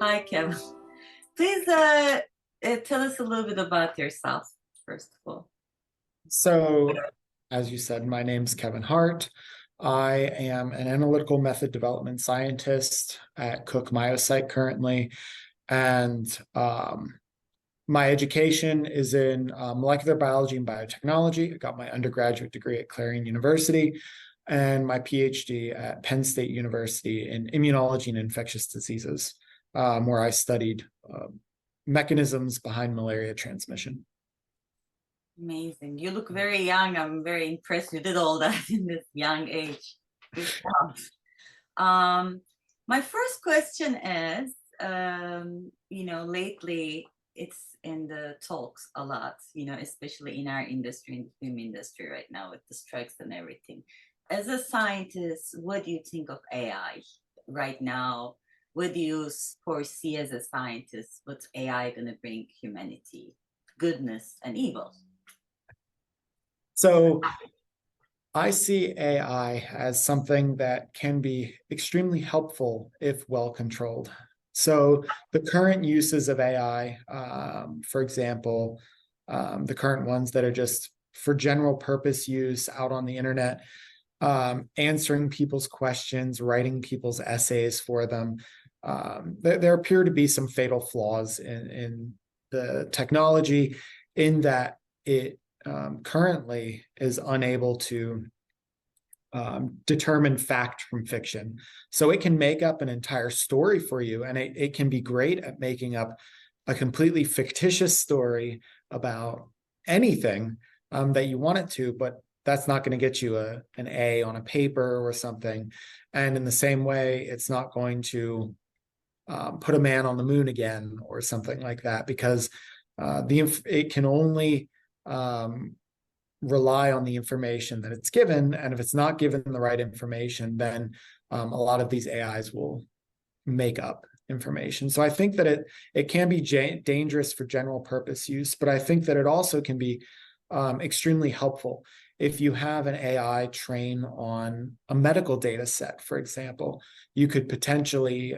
Hi, Kevin. Please tell us a little bit about yourself, first of all. So, as you said, my name's Kevin Hart. I am an analytical method development scientist at Cook Myocyte currently. And my education is in molecular biology and biotechnology. I got my undergraduate degree at Clarion University and my PhD at Penn State University in immunology and infectious diseases, where I studied mechanisms behind malaria transmission. Amazing. You look very young. I'm very impressed you did all that in this young age. Good job. My first question is, lately it's in the talks a lot, especially in our industry, in the film industry right now with the strikes and everything. As a scientist, what do you think of AI right now? What do you foresee as a scientist? What's AI going to bring humanity? Goodness and evil. So, I see AI as something that can be extremely helpful if well controlled. So, the current uses of AI, for example, the current ones that are just for general purpose use out on the internet, answering people's questions, writing people's essays for them, there appear to be some fatal flaws in the technology, in that it currently is unable to determine fact from fiction. So it can make up an entire story for you, and it can be great at making up a completely fictitious story about anything that you want it to, but that's not going to get you an A on a paper or something. And in the same way, it's not going to put a man on the moon again or something like that, because it can only rely on the information that it's given. And if it's not given the right information, then a lot of these AIs will make up information. So I think that it can be dangerous for general purpose use, but I think that it also can be extremely helpful. If you have an AI train on a medical data set, for example, you could potentially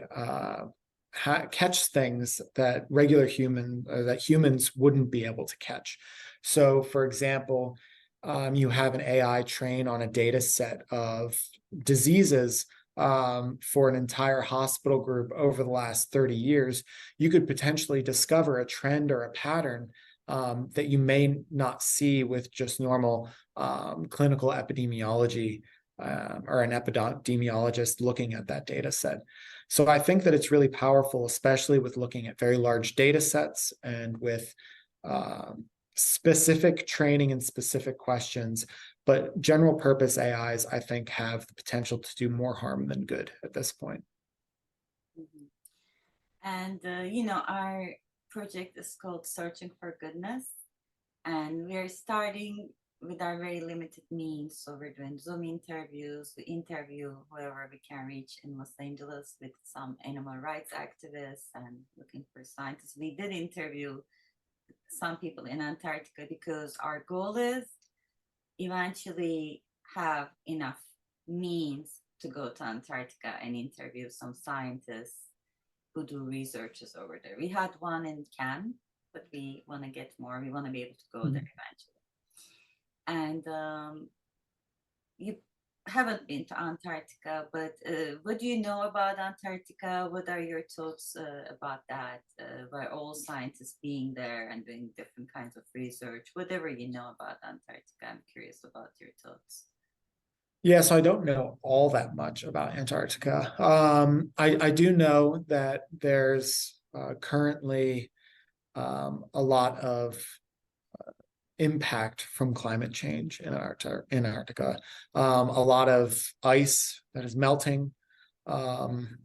catch things that humans wouldn't be able to catch. So, for example, you have an AI train on a data set of diseases for an entire hospital group over the last 30 years. You could potentially discover a trend or a pattern that you may not see with just normal clinical epidemiology, or an epidemiologist looking at that data set. So I think that it's really powerful, especially with looking at very large data sets and with specific training and specific questions. But general purpose AIs, I think, have the potential to do more harm than good at this point. Mhm. And, our project is called Searching for Goodness. And we are starting with our very limited means. So we're doing Zoom interviews. We interview whoever we can reach in Los Angeles with some animal rights activists and looking for scientists. We did interview some people in Antarctica because our goal is eventually have enough means to go to Antarctica and interview some scientists who do researches over there. We had one in Cannes, but we want to get more. We want to be able to go there eventually. And you haven't been to Antarctica, but what do you know about Antarctica? What are your thoughts about that? By all scientists being there and doing different kinds of research, whatever you know about Antarctica, I'm curious about your thoughts. Yeah, so I don't know all that much about Antarctica. I do know that there's currently a lot of impact from climate change in Antarctica. A lot of ice that is melting, and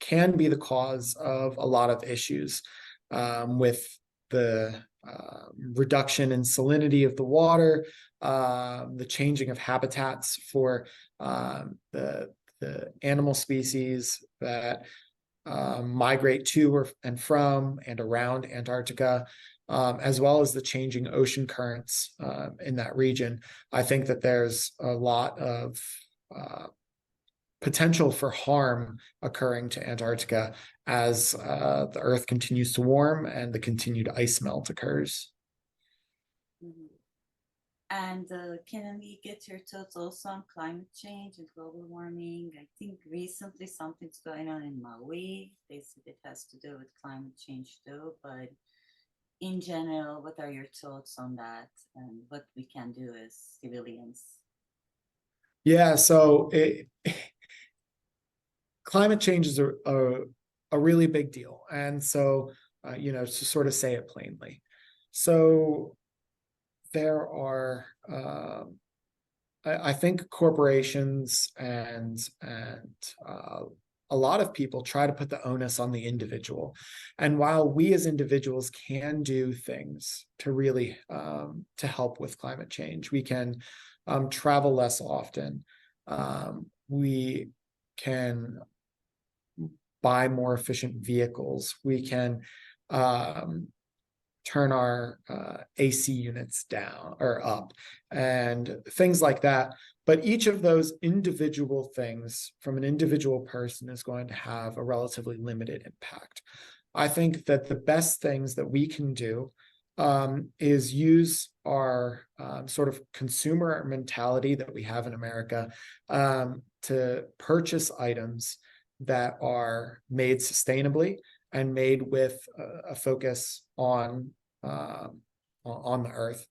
can be the cause of a lot of issues with the reduction in salinity of the water, the changing of habitats for the animal species that migrate to and from and around Antarctica, as well as the changing ocean currents in that region. I think that there's a lot of potential for harm occurring to Antarctica as the Earth continues to warm and the continued ice melt occurs. Mhm. And can we get your thoughts also on climate change and global warming? I think recently something's going on in Maui. They said it has to do with climate change too, but in general, what are your thoughts on that and what we can do as civilians? Yeah, so climate change is a really big deal. And so, to sort of say it plainly. So there are, I think corporations and a lot of people try to put the onus on the individual. And while we as individuals can do things to really to help with climate change, we can travel less often. We can buy more efficient vehicles. We can turn our AC units down or up and things like that. But each of those individual things from an individual person is going to have a relatively limited impact. I think that the best things that we can do is use our sort of consumer mentality that we have in America to purchase items that are made sustainably and made with a focus on the earth,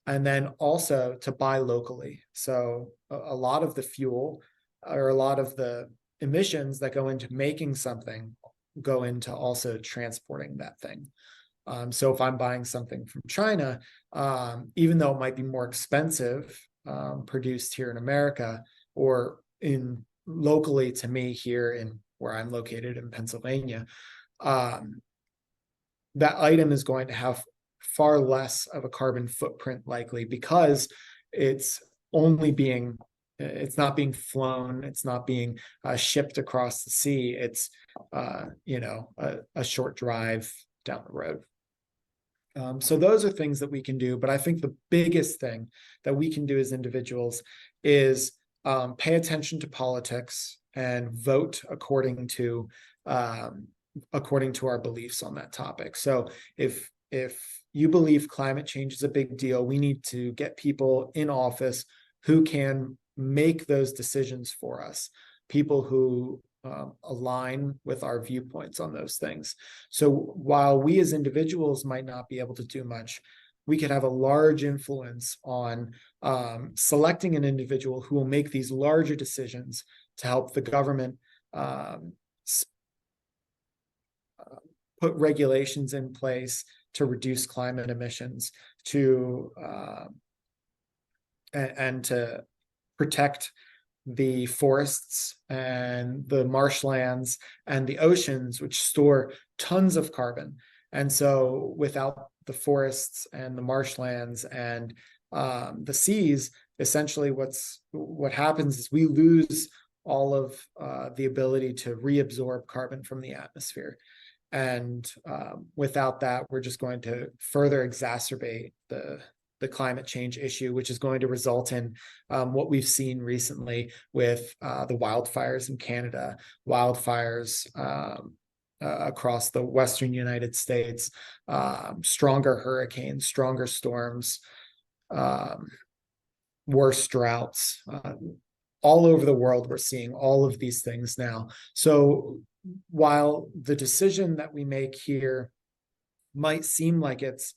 and then also to buy locally. So a lot of the fuel or a lot of the emissions that go into making something go into also transporting that thing. So if I'm buying something from China, even though it might be more expensive produced here in America or in locally to me here in where I'm located in Pennsylvania, that item is going to have far less of a carbon footprint likely because it's not being flown, it's not being shipped across the sea. It's a short drive down the road. So those are things that we can do, but I think the biggest thing that we can do as individuals is pay attention to politics and vote according to our beliefs on that topic. So if you believe climate change is a big deal, we need to get people in office who can make those decisions for us, people who align with our viewpoints on those things. So while we as individuals might not be able to do much, we could have a large influence on selecting an individual who will make these larger decisions to help the government put regulations in place to reduce climate emissions, and to protect the forests and the marshlands and the oceans, which store tons of carbon. And so without the forests and the marshlands and the seas, essentially what happens is we lose all of the ability to reabsorb carbon from the atmosphere. And without that, we're just going to further exacerbate the climate change issue, which is going to result in what we've seen recently with the wildfires in Canada, wildfires across the Western United States, stronger hurricanes, stronger storms, worse droughts. All over the world, we're seeing all of these things now. So while the decision that we make here might seem like it's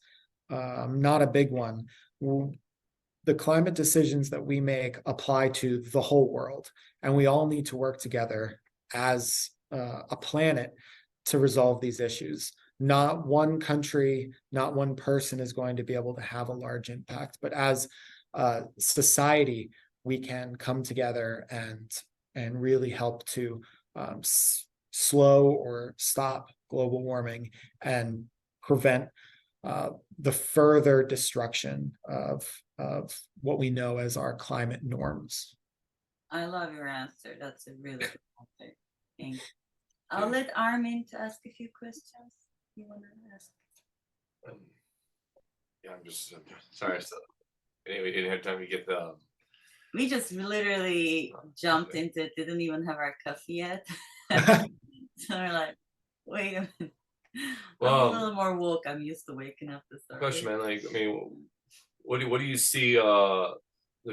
not a big one, the climate decisions that we make apply to the whole world, and we all need to work together as a planet to resolve these issues. Not one country, not one person is going to be able to have a large impact, but as a society, we can come together and really help to slow or stop global warming and prevent the further destruction of what we know as our climate norms. I love your answer. That's a really good answer. Thank you. I'll let Armin to ask a few questions. You want to ask? Yeah, I'm just sorry. So, anyway, we didn't have time to get the We just literally jumped into it, didn't even have our coffee yet. So we're like, wait a minute. I'm a little more woke. I'm used to waking up this early. Question, man. Like, I mean, what do you see the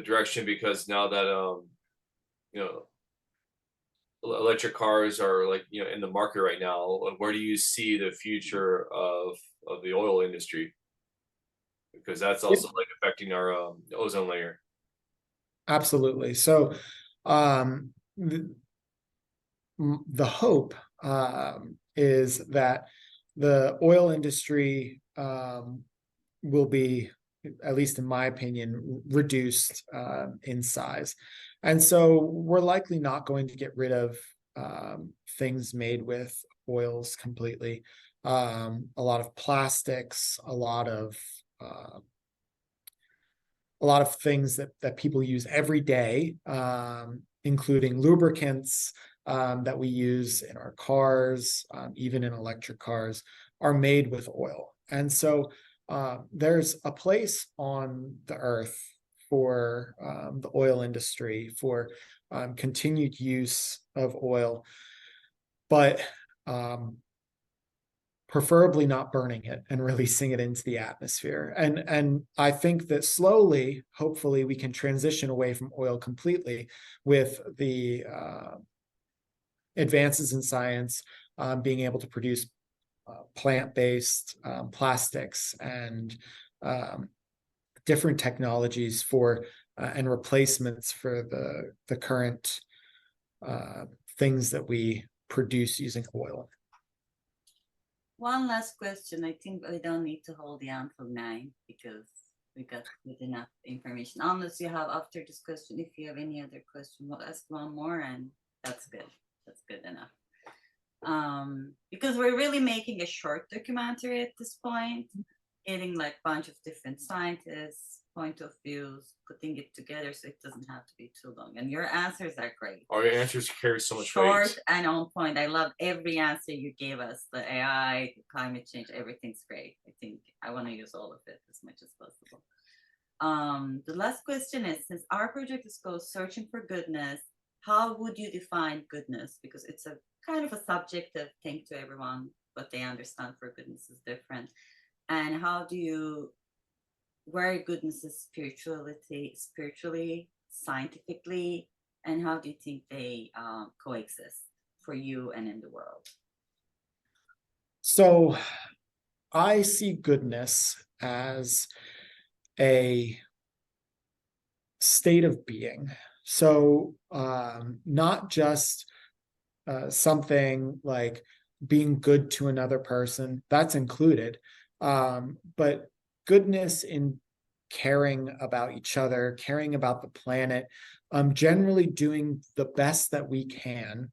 direction? Because now that you know, electric cars are like, you know, in the market right now, like, where do you see the future of the oil industry? Because that's also like affecting our ozone layer. Absolutely. So the hope is that the oil industry will be, at least in my opinion, reduced in size. And so we're likely not going to get rid of things made with oils completely. A lot of plastics, a lot of things that people use every day, including lubricants that we use in our cars, even in electric cars, are made with oil. And so there's a place on the earth for the oil industry, for continued use of oil, but preferably not burning it and releasing it into the atmosphere. And I think that slowly, hopefully, we can transition away from oil completely with the advances in science, being able to produce plant-based plastics and different technologies for and replacements for the current things that we produce using oil. One last question. I think we don't need to hold the until 9 because we got good enough information. Unless you have, after this question, if you have any other question, we'll ask one more, and that's good. That's good enough. Because we're really making a short documentary at this point, getting like a bunch of different scientists' point of views, putting it together so it doesn't have to be too long. And your answers are great. All your answers carry so much short weight. And on point. I love every answer you gave us. The AI, the climate change, everything's great. I think I want to use all of it as much as possible. The last question is, since our project is called Searching for Goodness, how would you define goodness? Because it's a kind of a subjective thing to everyone. What they understand for goodness is different. And how do you, where goodness is spiritually, scientifically, and how do you think they coexist for you and in the world? So I see goodness as a state of being. So not just something like being good to another person, that's included, but goodness in caring about each other, caring about the planet, generally doing the best that we can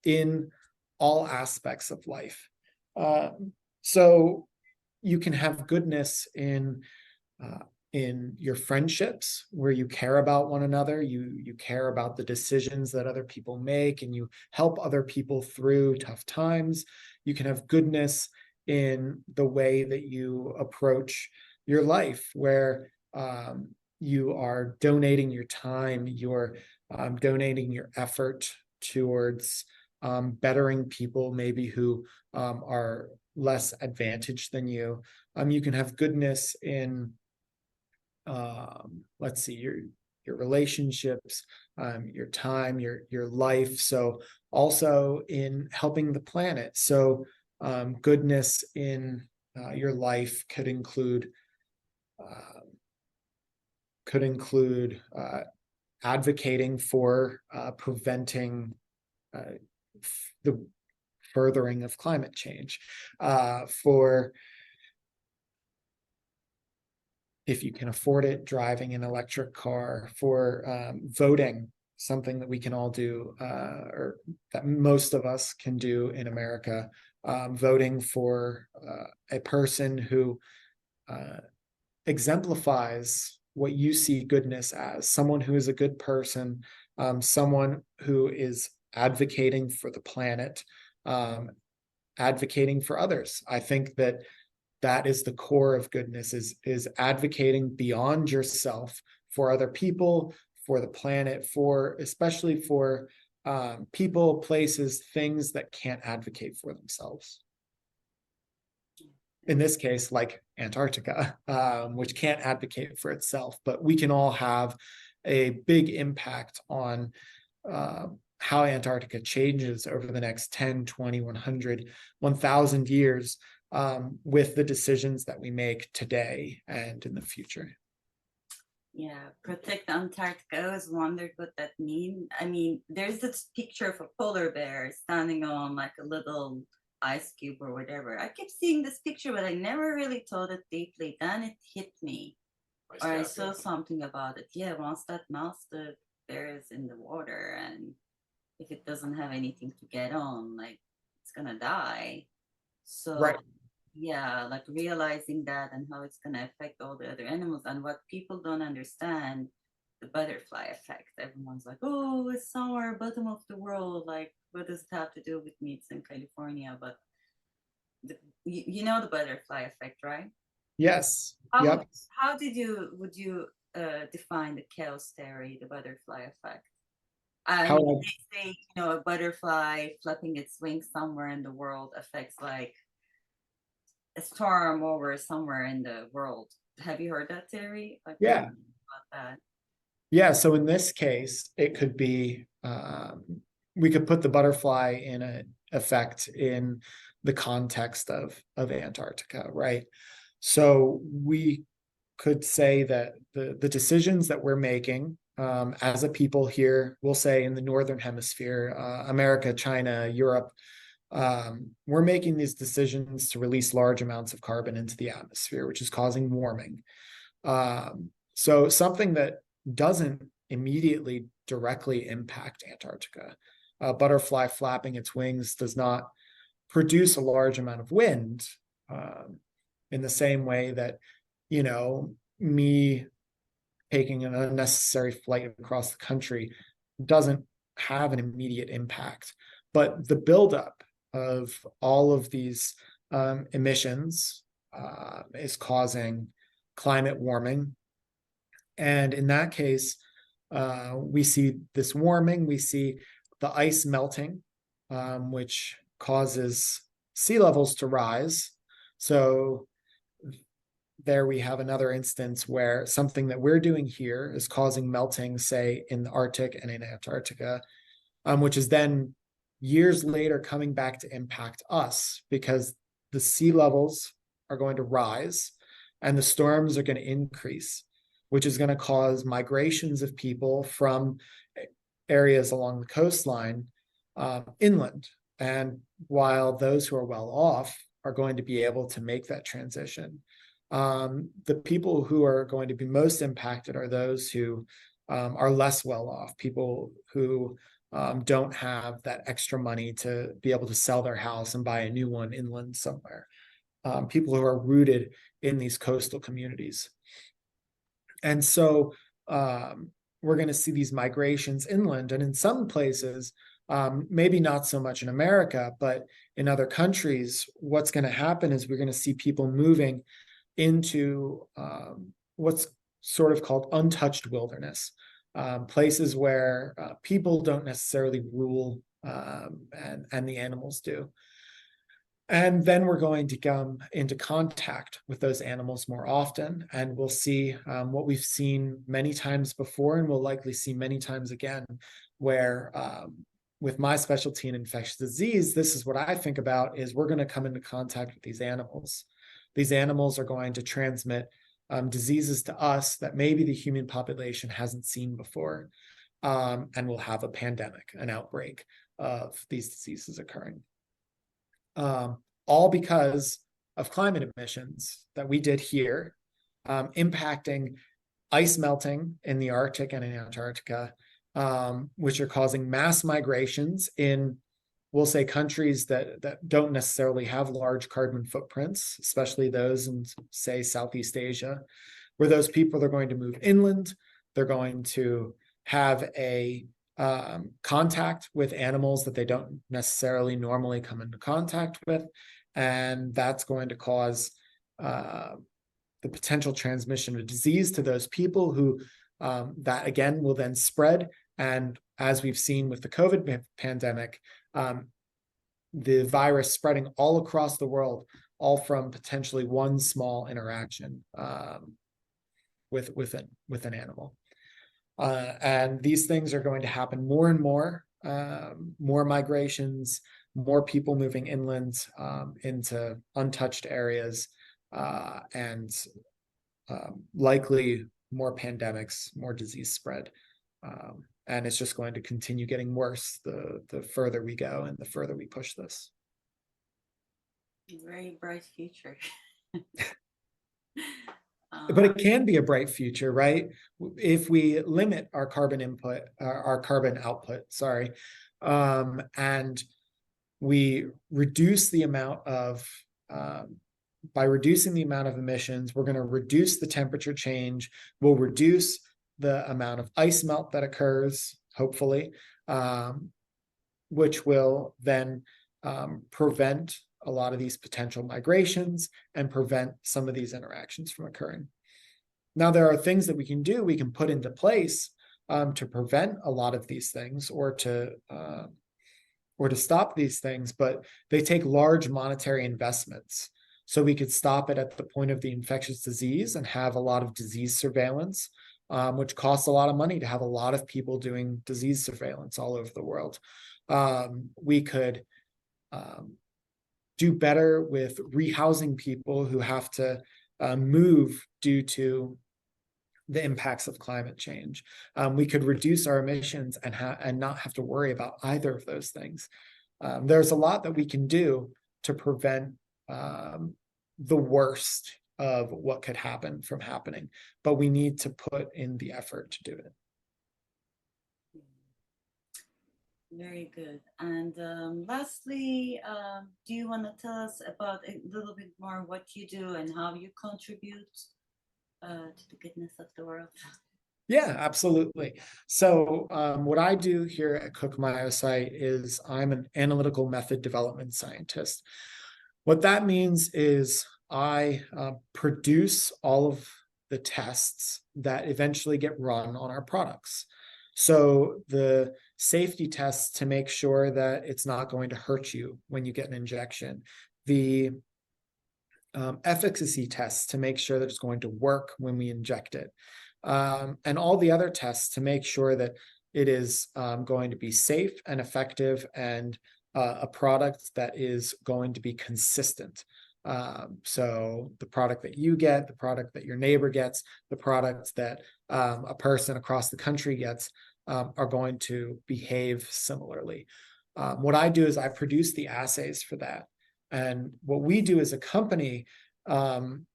in all aspects of life. So you can have goodness in your friendships, where you care about one another, you care about the decisions that other people make, and you help other people through tough times. You can have goodness in the way that you approach your life, where you are donating your time, you're donating your effort towards bettering people maybe who are less advantaged than you. You can have goodness in let's see, your relationships, your time, your life. So also in helping the planet. So goodness in your life could include advocating for preventing the furthering of climate change, for, if you can afford it, driving an electric car, for voting, something that we can all do, or that most of us can do in America, voting for a person who exemplifies what you see goodness as, someone who is a good person, someone who is advocating for the planet, advocating for others. I think that is the core of goodness, is advocating beyond yourself for other people, for the planet, for especially for people, places, things that can't advocate for themselves. In this case, like Antarctica, which can't advocate for itself, but we can all have a big impact on how Antarctica changes over the next 10, 20, 100, 1,000 years with the decisions that we make today and in the future. Yeah, protect Antarctica. I always wondered what that means. I mean, there's this picture of a polar bear standing on like a little ice cube or whatever. I kept seeing this picture, but I never really thought it deeply. Then it hit me, or I saw something about it. Yeah, once that melts, the bear is in the water, and if it doesn't have anything to get on, like it's gonna die. So Right. yeah, like realizing that and how it's gonna affect all the other animals, and what people don't understand, the butterfly effect. Everyone's like, oh, it's somewhere bottom of the world. Like, what does it have to do with me? It's in California, but you know the butterfly effect, right? Yes. How Yep. how would you define the chaos theory, the butterfly effect? I How mean, they say, you know, a butterfly flapping its wings somewhere in the world affects like a storm over somewhere in the world. Have you heard that theory? Like, what do you Yeah. think about that? Yeah. So in this case, it could be we could put the butterfly in a effect in the context of Antarctica, right? So we could say that the decisions that we're making as a people here, we'll say in the Northern Hemisphere, America, China, Europe, we're making these decisions to release large amounts of carbon into the atmosphere, which is causing warming. So something that doesn't immediately directly impact Antarctica. A butterfly flapping its wings does not produce a large amount of wind in the same way that, you know, me taking an unnecessary flight across the country doesn't have an immediate impact. But the buildup of all of these emissions is causing climate warming. And in that case, we see this warming, we see the ice melting, which causes sea levels to rise. So there we have another instance where something that we're doing here is causing melting, say, in the Arctic and in Antarctica, which is then years later coming back to impact us because the sea levels are going to rise and the storms are going to increase, which is going to cause migrations of people from areas along the coastline inland. And while those who are well off are going to be able to make that transition, the people who are going to be most impacted are those who are less well off, people who don't have that extra money to be able to sell their house and buy a new one inland somewhere. People who are rooted in these coastal communities. And so we're going to see these migrations inland. And in some places, maybe not so much in America, but in other countries, what's going to happen is we're going to see people moving into what's sort of called untouched wilderness, places where people don't necessarily rule and the animals do. And then we're going to come into contact with those animals more often, and we'll see what we've seen many times before, and we'll likely see many times again, where with my specialty in infectious disease, this is what I think about is we're going to come into contact with these animals. These animals are going to transmit diseases to us that maybe the human population hasn't seen before, and we'll have a pandemic, an outbreak of these diseases occurring. All because of climate emissions that we did here, impacting ice melting in the Arctic and in Antarctica, which are causing mass migrations in, we'll say, countries that don't necessarily have large carbon footprints, especially those in, say, Southeast Asia, where those people are going to move inland. They're going to have a contact with animals that they don't necessarily normally come into contact with. And that's going to cause the potential transmission of disease to those people who that again will then spread. And as we've seen with the COVID pandemic, the virus spreading all across the world, all from potentially one small interaction with an animal. And these things are going to happen more and more, more migrations, more people moving inland into untouched areas, and likely more pandemics, more disease spread. And it's just going to continue getting worse the further we go and the further we push this. Very bright future. But it can be a bright future, right? If we limit our carbon input, our carbon output, sorry, and we reduce the amount of, by reducing the amount of emissions, we're going to reduce the temperature change. We'll reduce the amount of ice melt that occurs, hopefully, which will then prevent a lot of these potential migrations and prevent some of these interactions from occurring. Now, there are things that we can do, we can put into place to prevent a lot of these things or to stop these things, but they take large monetary investments. So we could stop it at the point of the infectious disease and have a lot of disease surveillance, which costs a lot of money to have a lot of people doing disease surveillance all over the world. We could do better with rehousing people who have to move due to the impacts of climate change. We could reduce our emissions and not have to worry about either of those things. There's a lot that we can do to prevent the worst of what could happen from happening, but we need to put in the effort to do it. Very good. And lastly, do you want to tell us about a little bit more what you do and how you contribute to the goodness of the world? Yeah, absolutely. So what I do here at Cook Myosite is I'm an analytical method development scientist. What that means is I produce all of the tests that eventually get run on our products. So the safety tests to make sure that it's not going to hurt you when you get an injection, the efficacy tests to make sure that it's going to work when we inject it, and all the other tests to make sure that it is going to be safe and effective and a product that is going to be consistent. So the product that you get, the product that your neighbor gets, the product that a person across the country gets are going to behave similarly. What I do is I produce the assays for that. And what we do as a company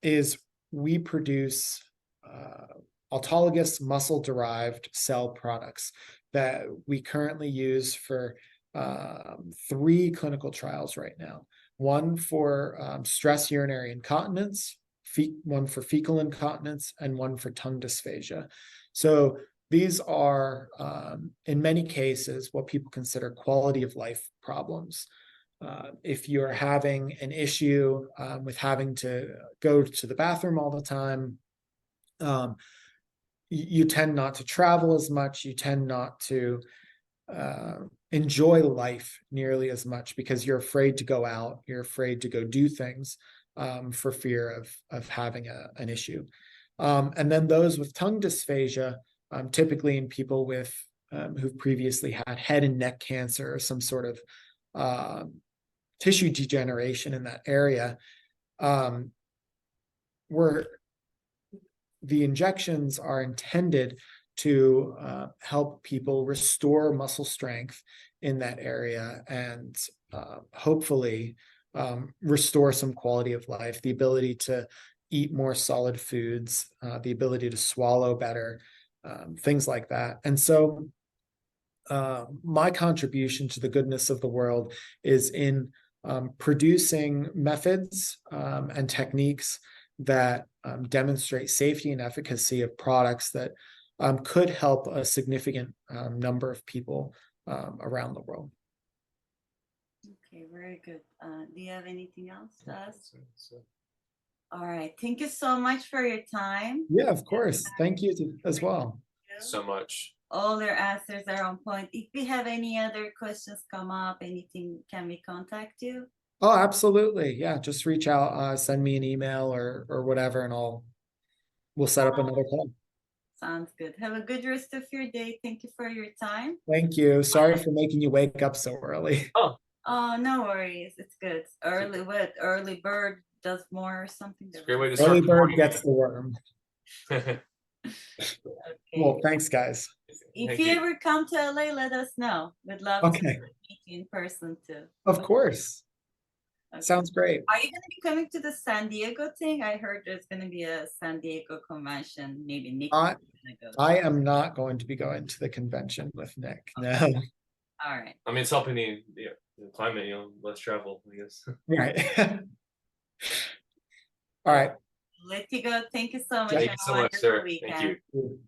is we produce autologous muscle-derived cell products that we currently use for 3 clinical trials right now. One for stress urinary incontinence, one for fecal incontinence, and one for tongue dysphagia. So these are, in many cases, what people consider quality of life problems. If you're having an issue with having to go to the bathroom all the time, you tend not to travel as much, you tend not to enjoy life nearly as much because you're afraid to go out, you're afraid to go do things for fear of having an issue. And then those with tongue dysphagia, typically in people with who've previously had head and neck cancer or some sort of tissue degeneration in that area, where the injections are intended to help people restore muscle strength in that area and hopefully restore some quality of life, the ability to eat more solid foods, the ability to swallow better, things like that. And so my contribution to the goodness of the world is in producing methods and techniques that demonstrate safety and efficacy of products that could help a significant number of people around the world. Okay, very good. Do you have anything else to ask? All right. Thank you so much for your time. Yeah, of course. Thank you as well. so much. All their answers are on point. If we have any other questions come up, anything, can we contact you? Oh, absolutely. Yeah, just reach out, send me an email or whatever, and we'll set up another call. Sounds good. Have a good rest of your day. Thank you for your time. Thank you. Sorry for making you wake up so early. Oh, no worries. It's good. Early bird does more or something. It's a great way to start Early the bird morning. gets the worm. Okay. Well, thanks, guys. If Thank you you. ever come to LA, let us know. We'd love to Okay, meet you in person too. of course. Okay. Sounds great. Are you going to be coming to the San Diego thing? I heard there's going to be a San Diego convention. Maybe Nick is going to go. I am not going to be going to the convention with Nick. No. All right. I mean, it's helping the climate, less travel, I guess. Right. All right. Let you go. Thank you so much. Thank you Have a so much, wonderful sir. Thank weekend. you.